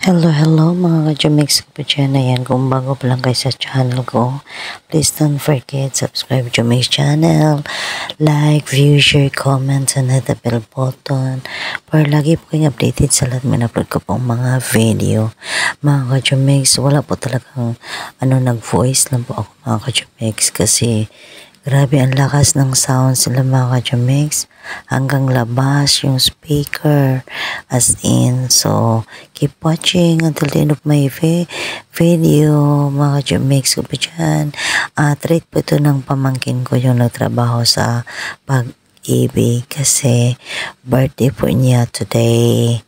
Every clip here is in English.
Hello mga ka-Jumix ko dyan. Ayan, kung bago pa lang kayo sa channel ko, please don't forget, subscribe to my channel, like, view, share, comment, and hit the bell button para lagi po kayong updated sa lahat ng upload ko pong mga video. Mga ka-Jumix, wala po talagang nag-voice lang po ako mga ka-Jumix kasi grabe ang lakas ng sound sila mga ka-Jumix. Hanggang labas yung speaker as in. So keep watching until the end of my video mga ka-Jumix ko pa dyan. Treat po ito ng pamangkin ko yung nagtrabaho sa Pag-ibig kasi birthday po niya today.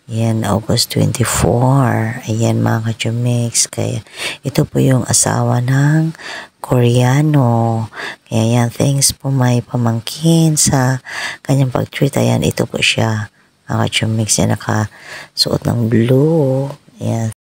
Ayan, August 24. Ayan mga ka-Jumix. Kaya ito po yung asawa ng Koreano. Kaya yan, thanks po may pamangkin sa kanyang pag-treat. Ayan, ito po siya. Mga ka-Jumix, yan nakasuot ng blue. Ayan,